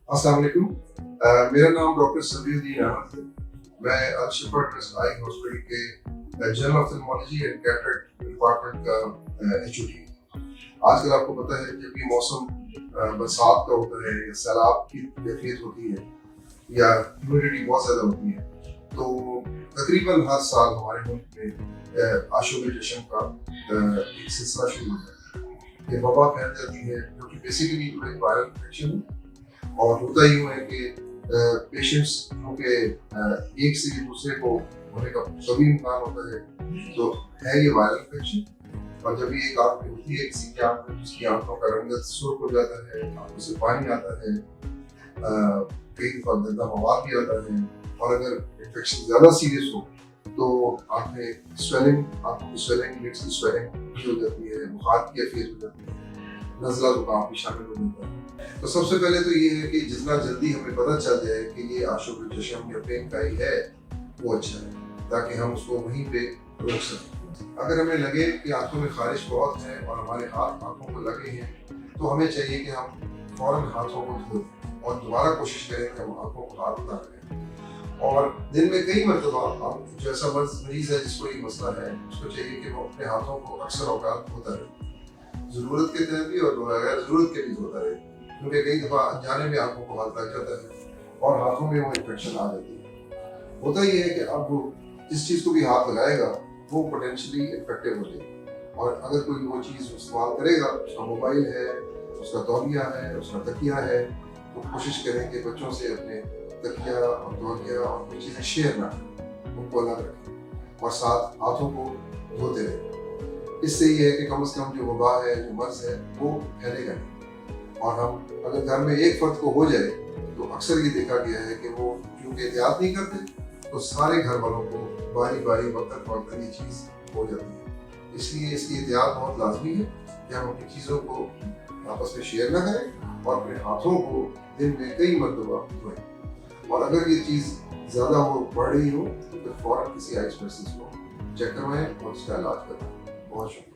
अस्सलाम वालेकुम। मेरा नाम डॉक्टर सफीउद्दीन अहमद है। मैं अल शिफा ट्रस्ट आई हॉस्पिटल के general ophthalmology and cataract department का एचओडी हूँ। आजकल आपको पता है जब भी मौसम बरसात का होता है या सैलाब की कैफियत होती है या ह्यूमिडिटी बहुत ज़्यादा होती है, तो तकरीबन हर साल हमारे मुल्क में आशूब जश्न का एक सिलसिला शुरू होता है। ये वबा फैल जाती है जो कि बेसिकली एक वायरल इन्फेक्शन है, और होता यूँ है कि पेशेंट्स क्योंकि एक से दूसरे को होने का कभी इम्कान होता है, तो है ये वायरल इन्फेक्शन। और जब ये एक आंख में होती है किसी की आंख में, जिसकी आंखों का रंग सुर्ख हो जाता है, आंखों से पानी आता है, कई दफा गंदा मवाद भी आता है, और अगर इन्फेक्शन ज़्यादा सीरियस हो तो आंखें स्वेलिंग, आंखों की स्वेलिंग, लिड्स की स्वेलिंग भी हो जाती है, बुखार की कैफियत हो जाती है, नज़ला जुकाम भी शामिल हो जाता है। तो सबसे पहले तो ये है कि जितना जल्दी हमें पता चल जाए कि ये आशुब जश्न या पेन का ही है वो अच्छा है, ताकि हम उसको वहीं पे रोक सकें। अगर हमें लगे कि आंखों में खारिश बहुत है और हमारे हाथ आंखों को लगे हैं, तो हमें चाहिए कि हम फौरन हाथों को धोएं और दोबारा कोशिश करें कि हम आंखों को हाथ ना लगाएं। और दिन में कई मरतबा हम जो ऐसा मरीज है जिसको ये मसला है, उसको चाहिए कि वो अपने हाथों को अक्सर औकात धोता रहे, ज़रूरत के तहत भी और बगैर ज़रूरत के भी धोता रहे, क्योंकि कई दफ़ा अनजाने में आंखों को हाथ लग जाता है और हाथों में वो इन्फेक्शन आ जाती है। होता ये है कि अब वो जिस चीज़ को भी हाथ लगाएगा वो पोटेंशियली इन्फेक्टिव हो जाएगी, और अगर कोई वो चीज़ इस्तेमाल करेगा, उसका मोबाइल है, उसका तौलिया है, उसका तकिया है, तो कोशिश करें कि बच्चों से अपने तकिया और तौलिया और कोई चीज़ें शेयर ना करें, उनको अलग रखें और साथ हाथों को धोते रहें। इससे ये है कि कम से कम जो वबा है, जो मर्ज है, वो फैलेगा नहीं। और हम अगर घर में एक फर्द को हो जाए तो अक्सर ये देखा गया है कि वो क्योंकि एहतियात नहीं करते, तो सारे घर वालों को बारी बारी वक्त वक्त ये चीज़ हो जाती है। इसलिए इसकी एहतियात बहुत लाजमी है कि हम अपनी चीज़ों को आपस में शेयर ना करें और अपने हाथों को दिन में कई मरतबा धोएं। और अगर ये चीज़ ज़्यादा वो बढ़ रही हो तो फिर फ़ौरन किसी आई स्पेशलिस्ट को चेक करवाएं और उसका इलाज करवाएं। बहुत शुक्रिया।